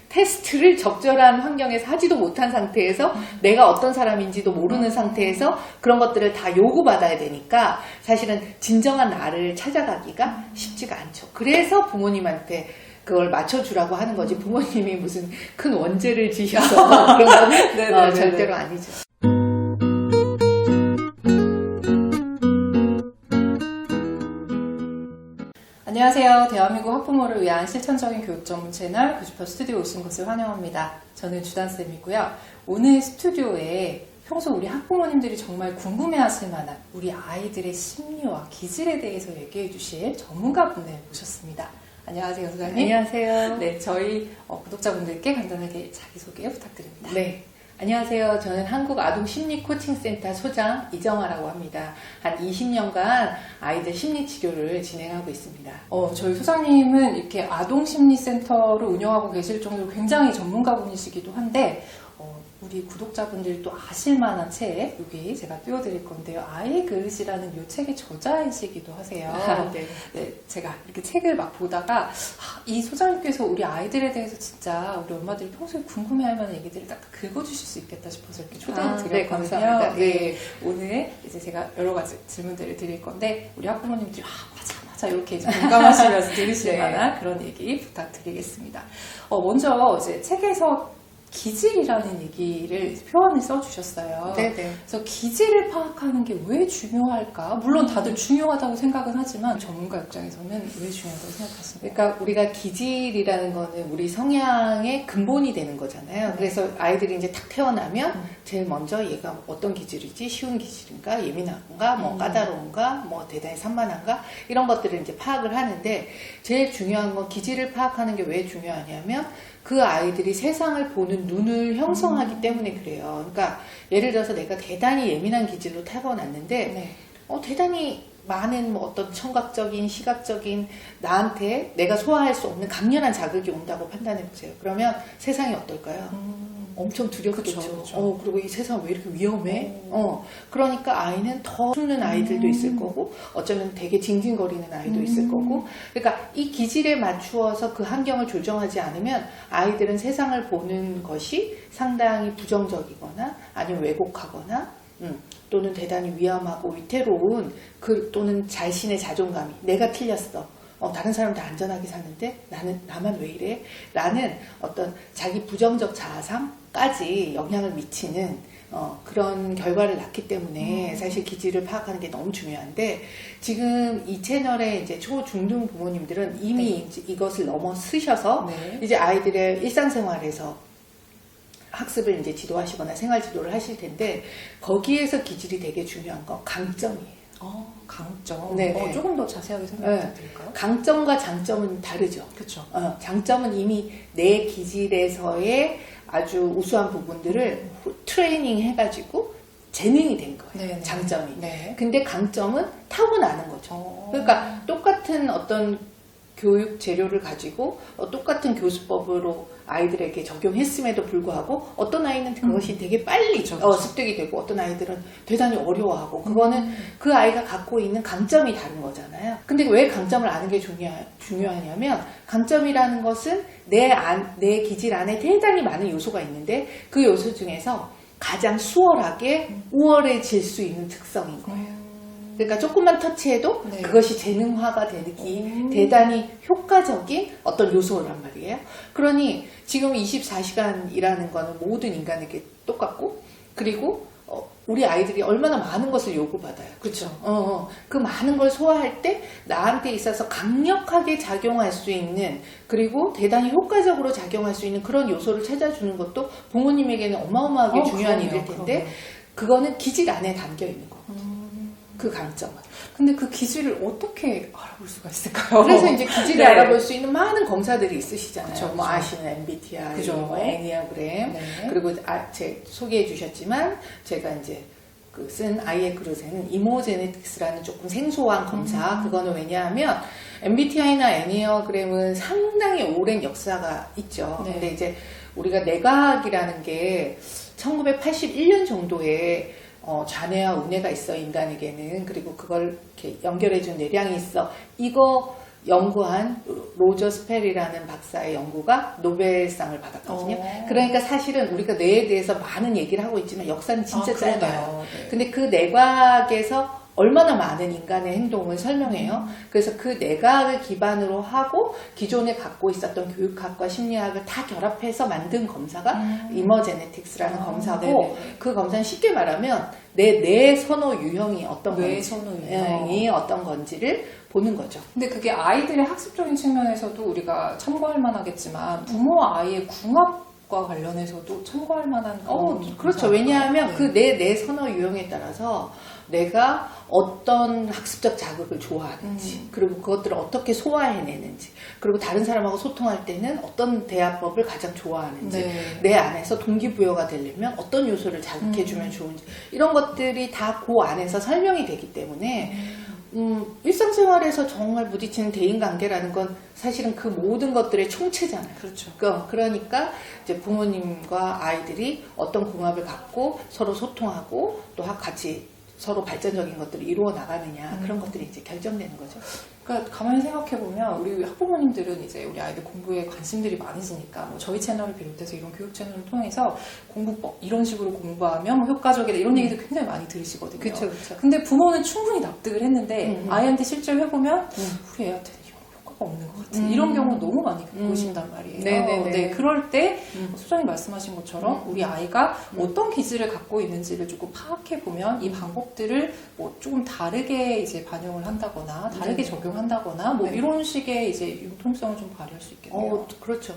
테스트를 적절한 환경에서 하지도 못한 상태에서 내가 어떤 사람인지도 모르는 상태에서 그런 것들을 다 요구받아야 되니까 사실은 진정한 나를 찾아가기가 쉽지가 않죠. 그래서 부모님한테 그걸 맞춰주라고 하는 거지 부모님이 무슨 큰 원죄를 지셔서 그런 거는 절대로 아니죠. 안녕하세요. 대한민국 학부모를 위한 실천적인 교육 전문 채널 90% 스튜디오 오신 것을 환영합니다. 저는 주단쌤이고요. 오늘 스튜디오에 평소 우리 학부모님들이 정말 궁금해하실 만한 우리 아이들의 심리와 기질에 대해서 얘기해 주실 전문가분을 모셨습니다. 안녕하세요, 소장님. 안녕하세요. 네, 저희 구독자분들께 간단하게 자기소개 부탁드립니다. 네. 안녕하세요. 저는 한국아동심리코칭센터 소장 이정아라고 합니다. 한 20년간 아이들 심리치료를 진행하고 있습니다. 저희 소장님은 이렇게 아동심리센터를 운영하고 계실 정도로 굉장히 전문가분이시기도 한데 우리 구독자분들도 아실 만한 책 여기 제가 띄워드릴 건데요. 아이의 그릇이라는 이 책의 저자이시기도 하세요. 네. 네, 제가 이렇게 책을 막 보다가 이 소장님께서 우리 아이들에 대해서 진짜 우리 엄마들이 평소에 궁금해할 만한 얘기들을 딱 긁어주실 수 있겠다 싶어서 이렇게 초대를 드렸거든요. 네, 감사합니다. 네, 오늘 이제 제가 여러 가지 질문들을 드릴 건데 우리 학부모님들이 맞아 이렇게 이제 공감하시면서 들으실 네. 만한 그런 얘기 부탁드리겠습니다. 먼저 이제 책에서 기질이라는 얘기를 표현을 써주셨어요. 네네. 그래서 기질을 파악하는 게 왜 중요할까? 물론 다들 중요하다고 생각은 하지만 전문가 입장에서는 왜 중요하다고 생각하십니까? 그러니까 우리가 기질이라는 거는 우리 성향의 근본이 되는 거잖아요. 그래서 아이들이 이제 탁 태어나면 제일 먼저 얘가 어떤 기질이지? 쉬운 기질인가? 예민한가? 뭐 까다로운가? 뭐 대단히 산만한가? 이런 것들을 이제 파악을 하는데 제일 중요한 건 기질을 파악하는 게 왜 중요하냐면 그 아이들이 세상을 보는 눈을 형성하기 때문에 그래요. 그러니까 예를 들어서 내가 대단히 예민한 기질로 타고났는데 대단히 많은 뭐 어떤 청각적인, 시각적인 나한테 내가 소화할 수 없는 강렬한 자극이 온다고 판단해 보세요. 그러면 세상이 어떨까요? 엄청 두렵겠죠. 그쵸. 그리고 이 세상 왜 이렇게 위험해? 그러니까 아이는 더 숨는 아이들도 있을 거고, 어쩌면 되게 징징거리는 아이도 있을 거고, 그러니까 이 기질에 맞추어서 그 환경을 조정하지 않으면 아이들은 세상을 보는 것이 상당히 부정적이거나 아니면 왜곡하거나, 또는 대단히 위험하고 위태로운 또는 자신의 자존감이 내가 틀렸어. 다른 사람 다 안전하게 사는데 나만 왜 이래? 라는 어떤 자기 부정적 자아상까지 영향을 미치는 그런 결과를 낳기 때문에 사실 기질을 파악하는 게 너무 중요한데 지금 이 채널의 이제 초중등 부모님들은 이미 이제 이것을 넘어서셔서 이제 아이들의 일상생활에서 학습을 이제 지도하시거나 생활 지도를 하실 텐데 거기에서 기질이 되게 중요한 건 강점이에요. 강점. 네. 조금 더 자세하게 설명 부탁드릴까요? 강점과 장점은 다르죠. 그렇죠. 장점은 이미 내 기질에서의 아주 우수한 부분들을 트레이닝 해가지고 재능이 된 거예요. 네네. 장점이. 네. 근데 강점은 타고나는 거죠. 그러니까 똑같은 어떤 교육 재료를 가지고 똑같은 교수법으로 아이들에게 적용했음에도 불구하고 어떤 아이는 그것이 되게 빨리 습득이 되고 어떤 아이들은 대단히 어려워하고 그거는 그 아이가 갖고 있는 강점이 다른 거잖아요. 근데 왜 강점을 아는 게 중요하냐면 강점이라는 것은 내 기질 안에 대단히 많은 요소가 있는데 그 요소 중에서 가장 수월하게 우월해질 수 있는 특성인 거예요. 그러니까 조금만 터치해도 그것이 재능화가 되기 대단히 효과적인 어떤 요소란 말이에요. 그러니 지금 24시간이라는 거는 모든 인간에게 똑같고 그리고 우리 아이들이 얼마나 많은 것을 요구받아요. 그렇죠. 그 많은 걸 소화할 때 나한테 있어서 강력하게 작용할 수 있는 그리고 대단히 효과적으로 작용할 수 있는 그런 요소를 찾아주는 것도 부모님에게는 어마어마하게 중요한 일일 텐데 그거는 기질 안에 담겨 있는 거. 그 강점은. 근데 그 기질을 어떻게 알아볼 수가 있을까요? 그래서 이제 기질을 알아볼 수 있는 많은 검사들이 있으시잖아요. 그쵸. 뭐 아시는 MBTI, 뭐 애니아그램, 그리고 제 소개해 주셨지만 제가 이제 쓴 아이의 그릇에는 이모제네틱스라는 조금 생소한 검사. 그거는 왜냐하면 MBTI나 애니어그램은 상당히 오랜 역사가 있죠. 근데 이제 우리가 뇌과학이라는 게 1981년 정도에 잔해와 우뇌가 있어 인간에게는. 그리고 그걸 이렇게 연결해준 뇌량이 있어. 연구한 로저 스펠이라는 박사의 연구가 노벨상을 받았거든요. 그러니까 사실은 우리가 뇌에 대해서 많은 얘기를 하고 있지만 역사는 진짜 짧아요. 네. 근데 그 내과학에서 얼마나 많은 인간의 행동을 설명해요. 그래서 그 내과학을 기반으로 하고 기존에 갖고 있었던 교육학과 심리학을 다 결합해서 만든 검사가 이머제네틱스라는 검사고 네네. 그 검사는 쉽게 말하면 내 선호 유형이 어떤 뇌 건지, 선호 유형. 이 어떤 건지를 보는 거죠. 근데 그게 아이들의 학습적인 측면에서도 우리가 참고할 만하겠지만 부모와 아이의 궁합과 관련해서도 참고할 만한 그렇죠. 왜냐하면 그 내 선호 유형에 따라서 내가 어떤 학습적 자극을 좋아하는지, 그리고 그것들을 어떻게 소화해내는지, 그리고 다른 사람하고 소통할 때는 어떤 대화법을 가장 좋아하는지, 네. 내 안에서 동기부여가 되려면 어떤 요소를 자극해주면 좋은지, 이런 것들이 다 그 안에서 설명이 되기 때문에 일상생활에서 정말 부딪히는 대인관계라는 건 사실은 그 모든 것들의 총체잖아요. 그렇죠. 그러니까 이제 부모님과 아이들이 어떤 궁합을 갖고 서로 소통하고 또 같이 서로 발전적인 것들을 이루어 나가느냐 그런 것들이 이제 결정되는 거죠. 그러니까 가만히 생각해 보면 우리 학부모님들은 이제 우리 아이들 공부에 관심들이 많으시니까 뭐 저희 채널을 비롯해서 이런 교육 채널을 통해서 공부법 이런 식으로 공부하면 뭐 효과적이다 이런 얘기도 굉장히 많이 들으시거든요. 그렇죠. 근데 부모는 충분히 납득을 했는데 아이한테 실제로 해보면 우리 애한테는 효과가 없는 것 같은 이런 경우 너무 많이 겪으신단 말이에요. 네네네. 네, 그럴 때 소장님 말씀하신 것처럼 우리 아이가 어떤 기질을 갖고 있는지를 조금 파악해 보면 이 방법들을 뭐 조금 다르게 이제 반영을 한다거나 다르게 적용한다거나 뭐 이런 식의 이제 융통성을 좀 발휘할 수 있겠네요. 그렇죠.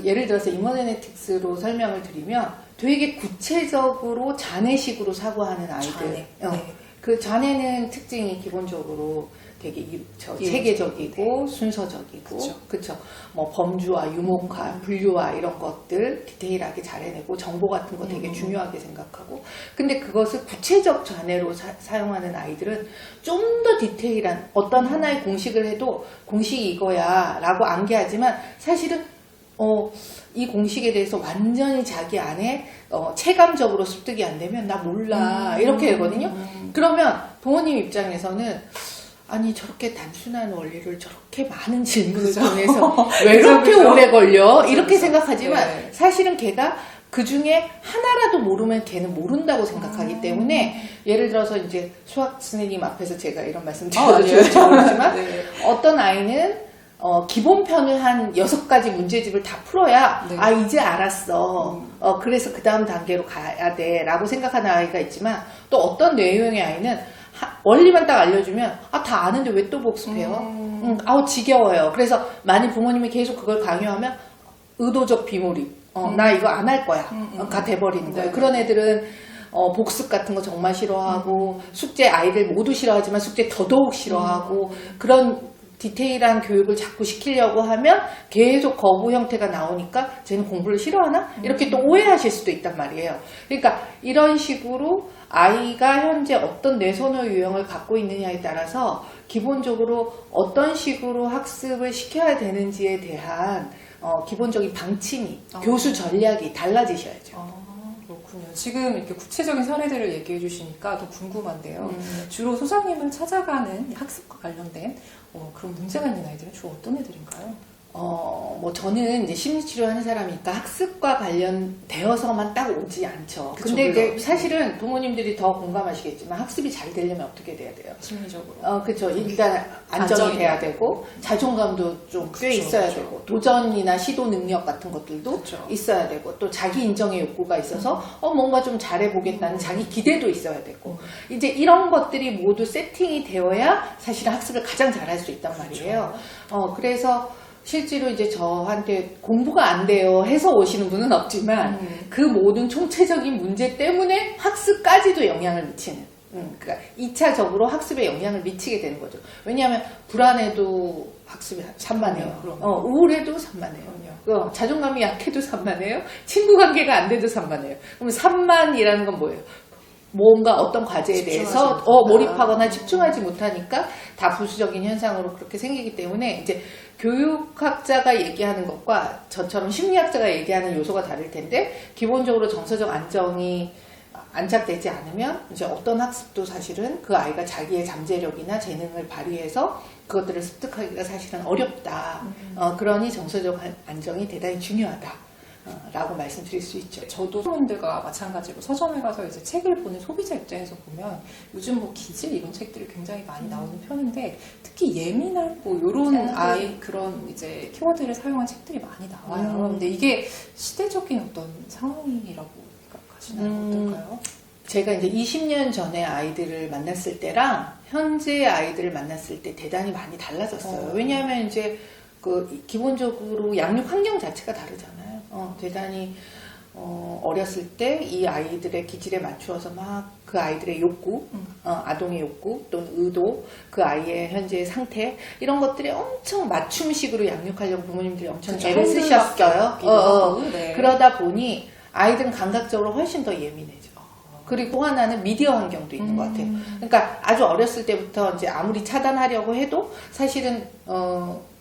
예를 들어서 이머제네틱스로 설명을 드리면 되게 구체적으로 자뇌식으로 사고하는 아이들. 자뇌. 네. 그 자뇌는 특징이 기본적으로 되게 체계적이고 순서적이고, 그쵸. 뭐 범주화, 유목화, 분류화 이런 것들 디테일하게 잘 해내고 정보 같은 거 되게 중요하게 생각하고. 근데 그것을 구체적 자뇌로 사용하는 아이들은 좀 더 디테일한 어떤 하나의 공식을 해도 공식이 이거야라고 암기하지만 사실은 이 공식에 대해서 완전히 자기 안에 체감적으로 습득이 안 되면 나 몰라 이렇게 되거든요. 그러면 부모님 입장에서는 아니 저렇게 단순한 원리를 저렇게 많은 질문을 통해서 왜 이렇게 오래 걸려? 이렇게 생각하지만 네. 사실은 걔가 그 중에 하나라도 모르면 걔는 모른다고 생각하기 때문에 예를 들어서 이제 수학 선생님 앞에서 제가 이런 말씀 드려도 좋을지 모르지만 네. 어떤 아이는 기본편을 한 6가지 문제집을 다 풀어야 네. 이제 알았어. 그래서 그 다음 단계로 가야 돼 라고 생각하는 아이가 있지만 또 어떤 뇌유형의 아이는 원리만 딱 알려주면 다 아는데 왜 또 복습해요? 지겨워요. 그래서 만약 부모님이 계속 그걸 강요하면 의도적 비몰입. 나 이거 안 할 거야. 가 돼버리는 거예요. 네. 그런 애들은 복습 같은 거 정말 싫어하고 숙제 아이들 모두 싫어하지만 숙제 더더욱 싫어하고 그런 디테일한 교육을 자꾸 시키려고 하면 계속 거부 형태가 나오니까 쟤는 공부를 싫어하나? 이렇게 또 오해하실 수도 있단 말이에요. 그러니까 이런 식으로 아이가 현재 어떤 뇌선호 유형을 갖고 있느냐에 따라서 기본적으로 어떤 식으로 학습을 시켜야 되는지에 대한 기본적인 방침이 교수 전략이 달라지셔야죠. 그렇군요. 지금 이렇게 구체적인 사례들을 얘기해 주시니까 더 궁금한데요. 주로 소장님을 찾아가는 학습과 관련된 그런 문제가 있는 아이들은 주로 어떤 애들인가요? 저는 이제 심리치료 하는 사람이니까 학습과 관련되어서만 딱 오지 않죠. 그쵸, 근데 이제 물론. 사실은 부모님들이 더 공감하시겠지만 학습이 잘 되려면 어떻게 돼야 돼요? 심리적으로. 그쵸. 일단 안정이 돼야 되고, 자존감도 좀 꽤 있어야 되고, 도전이나 시도 능력 같은 것들도 그쵸. 있어야 되고, 또 자기 인정의 욕구가 있어서, 뭔가 좀 잘해보겠다는 자기 기대도 있어야 되고, 이제 이런 것들이 모두 세팅이 되어야 사실은 학습을 가장 잘할 수 있단 말이에요. 그래서 실제로 이제 저한테 공부가 안 돼요 해서 오시는 분은 없지만 그 모든 총체적인 문제 때문에 학습까지도 영향을 미치는 그러니까 2차적으로 학습에 영향을 미치게 되는 거죠. 왜냐하면 불안해도 학습이 산만해요. 우울해도 산만해요. 자존감이 약해도 산만해요. 친구 관계가 안 돼도 산만해요. 그럼 산만이라는 건 뭐예요? 뭔가 어떤 과제에 대해서 몰입하거나 집중하지 못하니까 다 부수적인 현상으로 그렇게 생기기 때문에 이제 교육학자가 얘기하는 것과 저처럼 심리학자가 얘기하는 요소가 다를 텐데 기본적으로 정서적 안정이 안착되지 않으면 이제 어떤 학습도 사실은 그 아이가 자기의 잠재력이나 재능을 발휘해서 그것들을 습득하기가 사실은 어렵다. 그러니 정서적 안정이 대단히 중요하다. 라고 말씀드릴 수 있죠. 저도 학부모님들과 마찬가지로 서점에 가서 이제 책을 보는 소비자 입장에서 보면 요즘 뭐 기질 이런 책들이 굉장히 많이 나오는 편인데 특히 예민한 뭐 요런 아이 그런 이제 키워드를 사용한 책들이 많이 나와요. 근데 이게 시대적인 어떤 상황이라고 생각하시나요? 어떨까요? 제가 이제 20년 전에 아이들을 만났을 때랑 현재 아이들을 만났을 때 대단히 많이 달라졌어요. 왜냐하면 이제 기본적으로 양육 환경 자체가 다르잖아요. 대단히 어렸을 때 이 아이들의 기질에 맞추어서 막 그 아이들의 욕구, 아동의 욕구 또는 의도, 그 아이의 현재 상태 이런 것들이 엄청 맞춤식으로 양육하려고 부모님들이 엄청 애를 쓰셨어요. 네. 그러다 보니 아이들은 감각적으로 훨씬 더 예민해져. 그리고 하나는 미디어 환경도 있는 것 같아요. 그러니까 아주 어렸을 때부터 이제 아무리 차단하려고 해도 사실은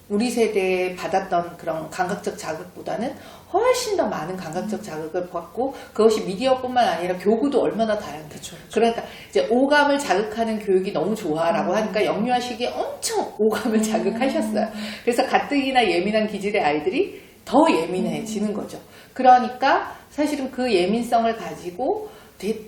우리 세대에 받았던 그런 감각적 자극보다는 훨씬 더 많은 감각적 자극을 받고 그것이 미디어뿐만 아니라 교구도 얼마나 다양해요. 그쵸. 그러니까 이제 오감을 자극하는 교육이 너무 좋아라고 하니까 영유아 시기에 엄청 오감을 자극하셨어요. 그래서 가뜩이나 예민한 기질의 아이들이 더 예민해지는 거죠. 그러니까 사실은 그 예민성을 가지고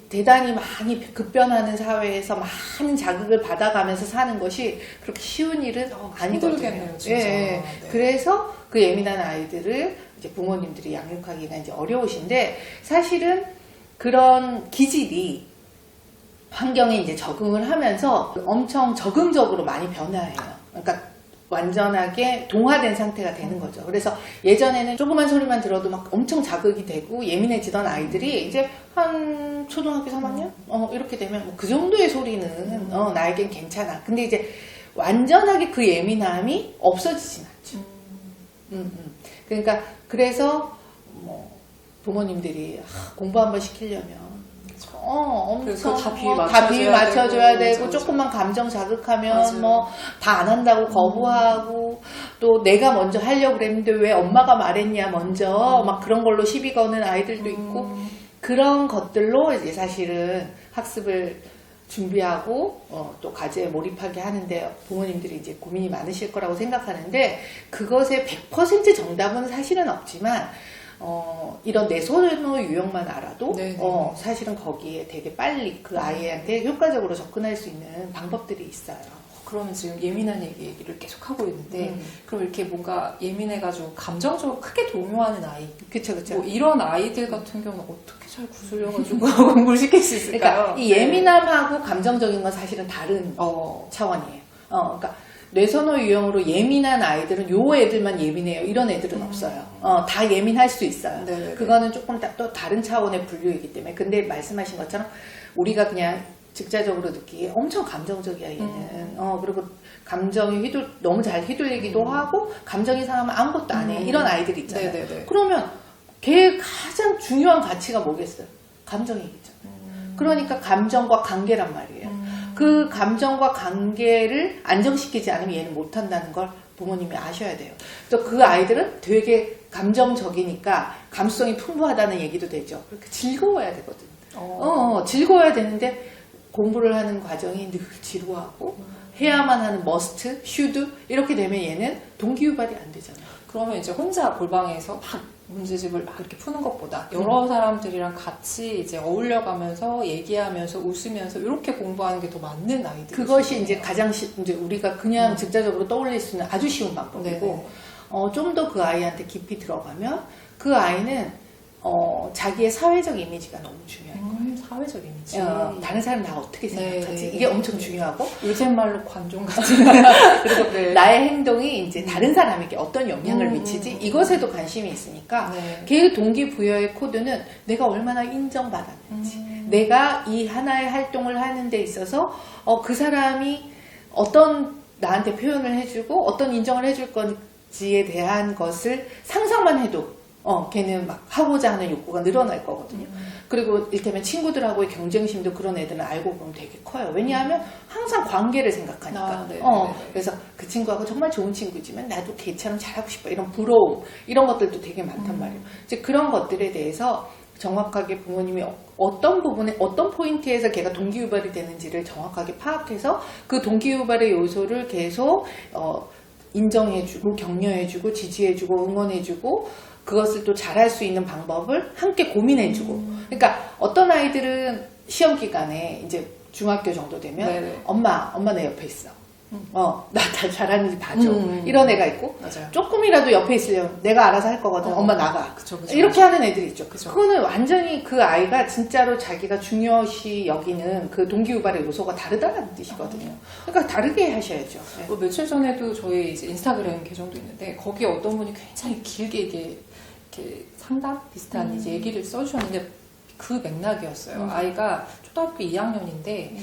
대단히 많이 급변하는 사회에서 많은 자극을 받아가면서 사는 것이 그렇게 쉬운 일은 아니거든요. 진짜. 네. 그래서 그 예민한 아이들을 이제 부모님들이 양육하기가 이제 어려우신데 사실은 그런 기질이 환경에 이제 적응을 하면서 엄청 적응적으로 많이 변화해요. 그러니까 완전하게 동화된 상태가 되는 거죠. 그래서 예전에는 조그만 소리만 들어도 막 엄청 자극이 되고 예민해지던 아이들이 이제 한 초등학교 3학년? 이렇게 되면 뭐 그 정도의 소리는 나에겐 괜찮아. 근데 이제 완전하게 그 예민함이 없어지진 않죠. 그러니까 그래서 뭐 부모님들이 공부 한번 시키려면 엄청 다 비위 맞춰줘야 되고 조금만 감정 자극하면 맞아요. 뭐 다 안 한다고 거부하고 또 내가 먼저 하려고 그랬는데 왜 엄마가 말했냐 먼저 막 그런 걸로 시비 거는 아이들도 있고 그런 것들로 이제 사실은 학습을 준비하고 또 과제에 몰입하게 하는데 부모님들이 이제 고민이 많으실 거라고 생각하는데 그것의 100% 정답은 사실은 없지만 이런 내소노 유형만 알아도 사실은 거기에 되게 빨리 그 아이한테 효과적으로 접근할 수 있는 방법들이 있어요. 그러면 지금 예민한 얘기를 계속 하고 있는데 그럼 이렇게 뭔가 예민해가지고 감정적으로 크게 동요하는 아이 그쵸. 뭐 이런 아이들 같은 경우는 어떻게 잘 구슬려가지고 공부를 시킬 수 있을까요? 그러니까 이 예민함하고 감정적인 건 사실은 다른 차원이에요. 그러니까 뇌선호 유형으로 예민한 아이들은 요 애들만 예민해요. 이런 애들은 없어요. 다 예민할 수 있어요. 네네네. 그거는 조금 또 다른 차원의 분류이기 때문에. 근데 말씀하신 것처럼 우리가 그냥 직자적으로 느끼기에 엄청 감정적이야 얘는. 그리고 감정이 너무 잘 휘둘리기도 하고 감정이 상하면 아무것도 안 해. 이런 아이들 있잖아요. 네네네. 그러면 걔 가장 중요한 가치가 뭐겠어요? 감정이겠죠. 그러니까 감정과 관계란 말이에요. 그 감정과 관계를 안정시키지 않으면 얘는 못한다는 걸 부모님이 아셔야 돼요. 그래서 그 아이들은 되게 감정적이니까 감수성이 풍부하다는 얘기도 되죠. 그렇게 즐거워야 되거든요. 즐거워야 되는데 공부를 하는 과정이 늘 지루하고 해야만 하는 머스트, 슈드 이렇게 되면 얘는 동기유발이 안 되잖아요. 그러면 이제 혼자 골방에서 막 문제집을 막 이렇게 푸는 것보다 여러 사람들이랑 같이 이제 어울려가면서 얘기하면서 웃으면서 이렇게 공부하는 게 더 맞는 아이들. 그것이 이제 가장 이제 우리가 그냥 직자적으로 떠올릴 수 있는 아주 쉬운 방법이고, 좀 더 그 아이한테 깊이 들어가면 그 아이는 자기의 사회적 이미지가 너무 중요해요. 사회적 이미지. 다른 사람 나 어떻게 생각하지? 이게 엄청 중요하고. 요즘 말로 관종 같은. 그리고 나의 행동이 이제 다른 사람에게 어떤 영향을 미치지? 이것에도 관심이 있으니까 걔의 동기부여의 코드는 내가 얼마나 인정받았는지, 내가 이 하나의 활동을 하는 데 있어서 그 사람이 어떤 나한테 표현을 해주고 어떤 인정을 해줄 건지에 대한 것을 상상만 해도 걔는 막 하고자 하는 욕구가 늘어날 거거든요. 그리고 일테면 친구들하고의 경쟁심도 그런 애들은 알고 보면 되게 커요. 왜냐하면 항상 관계를 생각하니까. 그래서 그 친구하고 정말 좋은 친구지만 나도 걔처럼 잘하고 싶어. 이런 부러움, 이런 것들도 되게 많단 말이에요. 이제 그런 것들에 대해서 정확하게 부모님이 어떤 부분에 어떤 포인트에서 걔가 동기유발이 되는지를 정확하게 파악해서 그 동기유발의 요소를 계속 인정해주고 격려해주고 지지해주고 응원해주고 그것을 또 잘할 수 있는 방법을 함께 고민해주고 그러니까 어떤 아이들은 시험 기간에 이제 중학교 정도 되면 네네. 엄마 내 옆에 있어. 나 다 잘하는지 봐줘. 이런 애가 있고, 맞아요. 조금이라도 옆에 있으려면 내가 알아서 할 거거든. 엄마 나가. 그쵸, 그쵸, 이렇게 하는 애들이 있죠. 그쵸. 그거는 완전히 그 아이가 진짜로 자기가 중요시 여기는 그 동기유발의 요소가 다르다는 뜻이거든요. 그러니까 다르게 하셔야죠. 네. 뭐 며칠 전에도 저희 이제 인스타그램 계정도 있는데 거기에 어떤 분이 굉장히 길게 이렇게 상담 비슷한 이제 얘기를 써주셨는데 그 맥락이었어요. 아이가 초등학교 2학년인데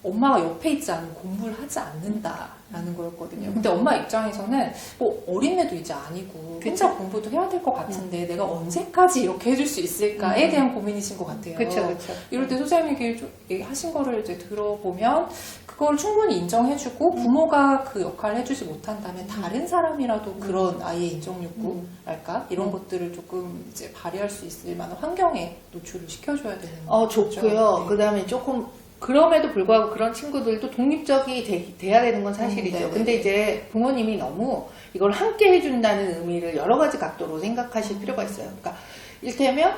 엄마가 옆에 있지 않으면 공부를 하지 않는다라는 거였거든요. 근데 엄마 입장에서는 뭐 어린애도 이제 아니고 혼자 공부도 해야 될 것 같은데 내가 언제까지 이렇게 해줄 수 있을까에 대한 고민이신 것 같아요. 그렇죠. 이럴 때 소장님이 얘기하신 거를 이제 들어보면 그걸 충분히 인정해주고 부모가 그 역할을 해주지 못한다면 다른 사람이라도 그런 아이의 인정 욕구랄까 이런 것들을 조금 이제 발휘할 수 있을 만한 환경에 노출을 시켜줘야 되는 거죠. 좋고요. 네. 그 다음에 조금 그럼에도 불구하고 그런 친구들도 독립적이 돼야 되는 건 사실이죠. 네네. 근데 이제 부모님이 너무 이걸 함께 해준다는 의미를 여러 가지 각도로 생각하실 필요가 있어요. 그러니까 일테면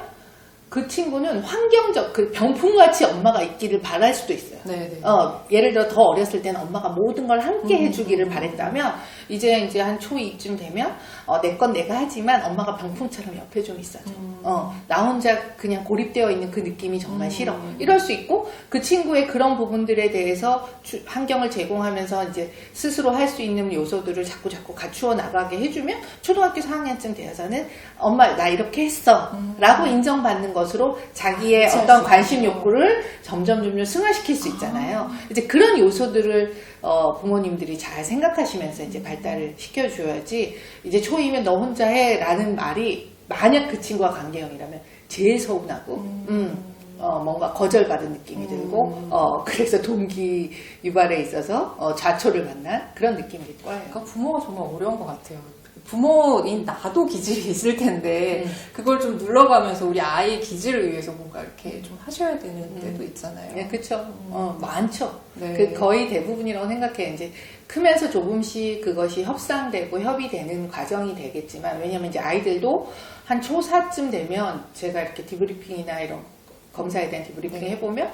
그 친구는 환경적, 그 병풍같이 엄마가 있기를 바랄 수도 있어요. 네네. 예를 들어 더 어렸을 때는 엄마가 모든 걸 함께 해주기를 바랬다면 이제 한 초2쯤 되면 내 건 내가 하지만 엄마가 병풍처럼 옆에 좀 있어줘. 나 혼자 그냥 고립되어 있는 그 느낌이 정말 싫어. 이럴 수 있고 그 친구의 그런 부분들에 대해서 환경을 제공하면서 이제 스스로 할 수 있는 요소들을 자꾸 갖추어 나가게 해주면 초등학교 4학년쯤 되어서는 엄마 나 이렇게 했어 라고 인정받는 것으로 자기의 어떤 관심 욕구를 점점 승화시킬 수 있잖아요. 이제 그런 요소들을 부모님들이 잘 생각하시면서 이제 발달을 시켜줘야지 이제 초2면 너 혼자 해라는 말이 만약 그 친구와 관계형이라면 제일 서운하고 뭔가 거절받은 느낌이 들고 그래서 동기 유발에 있어서 좌초를 만난 그런 느낌이 들 거예요. 그러니까 부모가 정말 어려운 것 같아요. 부모인 나도 기질이 있을 텐데 그걸 좀 눌러가면서 우리 아이의 기질을 위해서 뭔가 이렇게 좀 하셔야 되는 때도 있잖아요. 네, 그렇죠. 많죠. 네. 그 거의 대부분이라고 생각해요. 이제 크면서 조금씩 그것이 협상되고 협의되는 과정이 되겠지만 왜냐면 이제 아이들도 한 초4쯤 되면 제가 이렇게 디브리핑이나 이런 검사에 대한 디브리핑 해보면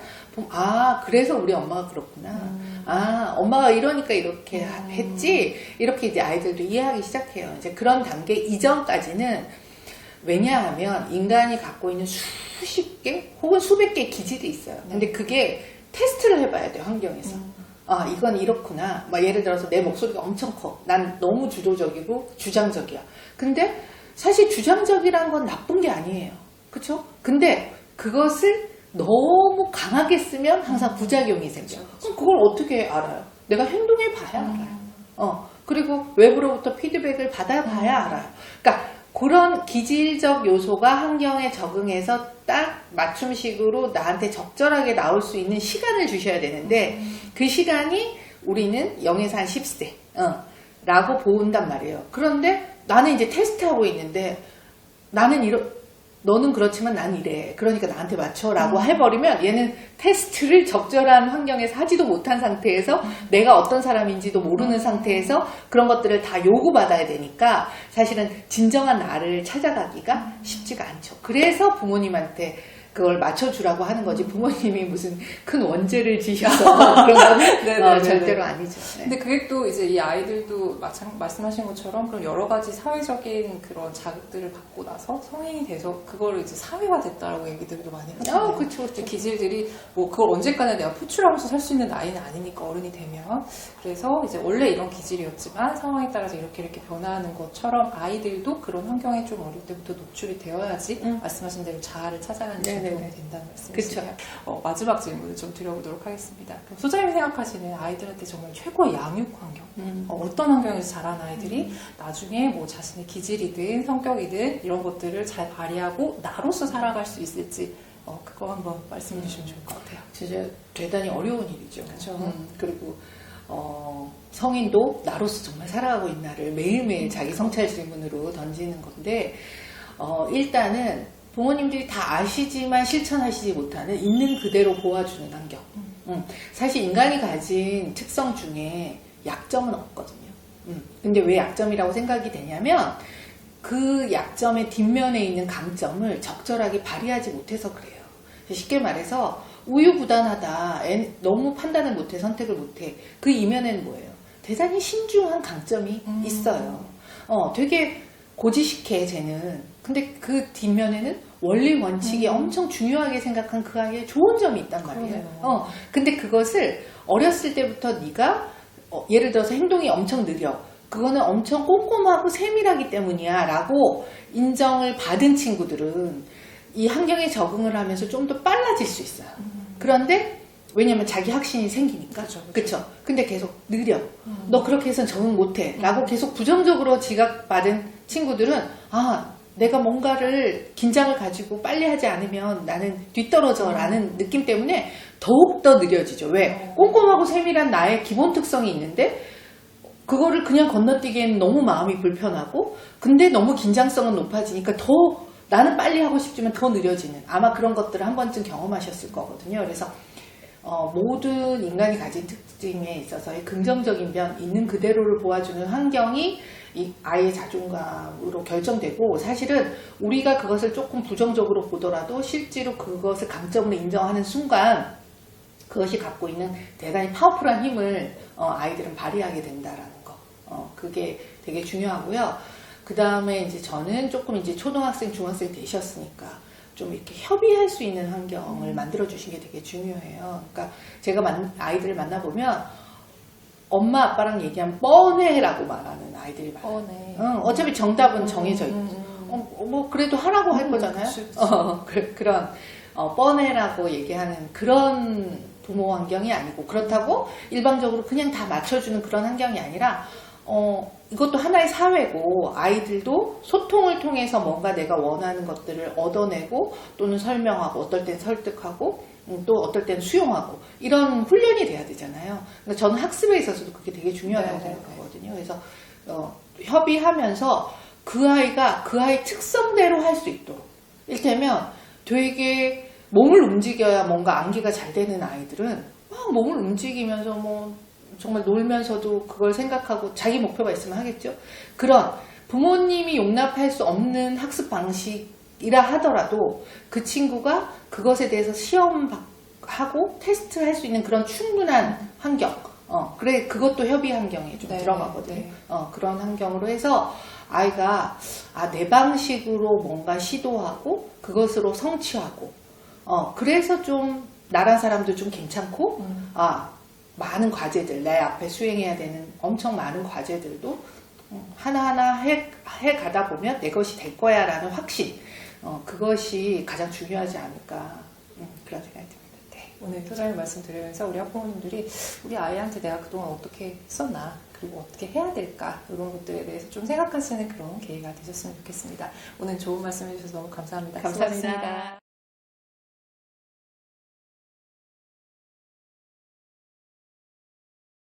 그래서 우리 엄마가 그렇구나. 엄마가 이러니까 이렇게 했지. 이렇게 이제 아이들도 이해하기 시작해요. 이제 그런 단계 이전까지는 왜냐하면 인간이 갖고 있는 수십 개 혹은 수백 개의 기질이 있어요. 근데 그게 테스트를 해봐야 돼요, 환경에서. 이건 이렇구나. 막 예를 들어서 내 목소리가 엄청 커. 난 너무 주도적이고 주장적이야. 근데 사실 주장적이란 건 나쁜 게 아니에요. 그쵸? 근데 그것을 너무 강하게 쓰면 항상 부작용이 생겨. 그럼 그걸 어떻게 알아요? 내가 행동해 봐야 알아요. 그리고 외부로부터 피드백을 받아봐야 알아요. 그러니까 그런 기질적 요소가 환경에 적응해서 딱 맞춤식으로 나한테 적절하게 나올 수 있는 시간을 주셔야 되는데 그 시간이 우리는 0에서 한 10세 라고 본단 말이에요. 그런데 나는 이제 테스트하고 있는데 너는 그렇지만 난 이래. 그러니까 나한테 맞춰라고 해버리면 얘는 테스트를 적절한 환경에서 하지도 못한 상태에서 내가 어떤 사람인지도 모르는 상태에서 그런 것들을 다 요구받아야 되니까 사실은 진정한 나를 찾아가기가 쉽지가 않죠. 그래서 부모님한테 그걸 맞춰주라고 하는 거지 부모님이 무슨 큰 원죄를 지셔서 그런 거는 절대로 아니죠. 네. 근데 그게 또 이제 이 아이들도 말씀하신 것처럼 그런 여러 가지 사회적인 그런 자극들을 받고 나서 성인이 돼서 그거를 이제 사회화 됐다라고 얘기들도 많이 하잖아요. 그렇죠. 기질들이 뭐 그걸 언제까지 내가 표출하면서 살 수 있는 나이는 아니니까 어른이 되면 그래서 이제 원래 이런 기질이었지만 상황에 따라서 이렇게 변화하는 것처럼 아이들도 그런 환경에 좀 어릴 때부터 노출이 되어야지 말씀하신 대로 자아를 찾아가는 데 도움이 된다는 말씀이시죠. 마지막 질문을 좀 드려보도록 하겠습니다. 그럼 소장님이 생각하시는 아이들한테 정말 최고의 양육 환경 어떤 환경에서 자란 아이들이 나중에 뭐 자신의 기질이든 성격이든 이런 것들을 잘 발휘하고 나로서 살아갈 수 있을지 그거 한번 말씀해 주시면 좋을 것 같아요. 진짜 대단히 어려운 일이죠. 그렇죠. 그리고 성인도 나로서 정말 살아가고 있나를 매일매일 자기 성찰 질문으로 던지는 건데 일단은 부모님들이 다 아시지만 실천하시지 못하는 있는 그대로 보아주는 환경. 사실 인간이 가진 특성 중에 약점은 없거든요. 근데 왜 약점이라고 생각이 되냐면 그 약점의 뒷면에 있는 강점을 적절하게 발휘하지 못해서 그래요. 쉽게 말해서 우유부단하다, 너무 판단을 못해, 선택을 못해. 그 이면에는 뭐예요? 대단히 신중한 강점이 있어요. 되게 고지식해, 쟤는. 근데 그 뒷면에는 원리 원칙이 엄청 중요하게 생각한 그 아이의 좋은 점이 있단 말이에요. 근데 그것을 어렸을 때부터 네가 예를 들어서 행동이 엄청 느려. 그거는 엄청 꼼꼼하고 세밀하기 때문이야 라고 인정을 받은 친구들은 이 환경에 적응을 하면서 좀 더 빨라질 수 있어요. 그런데 왜냐면 자기 확신이 생기니까. 그쵸? 근데 계속 느려. 너 그렇게 해서는 적응 못해. 라고 계속 부정적으로 지각받은 친구들은 내가 뭔가를 긴장을 가지고 빨리 하지 않으면 나는 뒤떨어져 라는 느낌 때문에 더욱더 느려지죠. 왜? 꼼꼼하고 세밀한 나의 기본 특성이 있는데 그거를 그냥 건너뛰기에는 너무 마음이 불편하고 근데 너무 긴장성은 높아지니까 더 나는 빨리 하고 싶지만 더 느려지는 아마 그런 것들을 한 번쯤 경험하셨을 거거든요. 그래서 모든 인간이 가진 특징에 있어서의 긍정적인 면, 있는 그대로를 보아주는 환경이 이 아이의 자존감으로 결정되고 사실은 우리가 그것을 조금 부정적으로 보더라도 실제로 그것을 강점으로 인정하는 순간 그것이 갖고 있는 대단히 파워풀한 힘을 아이들은 발휘하게 된다라는 거. 그게 되게 중요하고요. 그 다음에 이제 저는 조금 이제 초등학생, 중학생 되셨으니까 좀 이렇게 협의할 수 있는 환경을 만들어 주신 게 되게 중요해요. 그러니까 제가 아이들을 만나보면 엄마 아빠랑 얘기하면 뻔해라고 말하는 아이들이 많아요. 어차피 정답은 정해져 있고 뭐 그래도 하라고 할 거잖아요. 그런 뻔해라고 얘기하는 그런 부모 환경이 아니고 그렇다고 일방적으로 그냥 다 맞춰주는 그런 환경이 아니라 이것도 하나의 사회고 아이들도 소통을 통해서 뭔가 내가 원하는 것들을 얻어내고 또는 설명하고 어떨 땐 설득하고 또 어떨 땐 수용하고 이런 훈련이 돼야 되잖아요. 그러니까 저는 학습에 있어서도 그게 되게 중요하다고 생각하거든요. 그래서 협의하면서 그 아이가 그 아이 특성대로 할 수 있도록 이를테면 되게 몸을 움직여야 뭔가 암기가 잘 되는 아이들은 막 몸을 움직이면서 뭐 정말 놀면서도 그걸 생각하고 자기 목표가 있으면 하겠죠. 그런 부모님이 용납할 수 없는 학습 방식이라 하더라도 그 친구가 그것에 대해서 시험하고 테스트할 수 있는 그런 충분한 환경. 그래 그것도 협의 환경에 좀 들어가거든요. 그런 환경으로 해서 아이가 내 방식으로 뭔가 시도하고 그것으로 성취하고 그래서 좀 나란 사람도 좀 괜찮고 많은 과제들 내 앞에 수행해야 되는 엄청 많은 과제들도 하나하나 해 가다 보면 내 것이 될 거야 라는 확신 그것이 가장 중요하지 않을까 그런 생각이 듭니다. 오늘 소장님 말씀 들으면서 우리 학부모님들이 우리 아이한테 내가 그동안 어떻게 했었나 그리고 어떻게 해야 될까 이런 것들에 대해서 좀 생각하시는 그런 계기가 되셨으면 좋겠습니다. 오늘 좋은 말씀 해주셔서 너무 감사합니다. 감사합니다.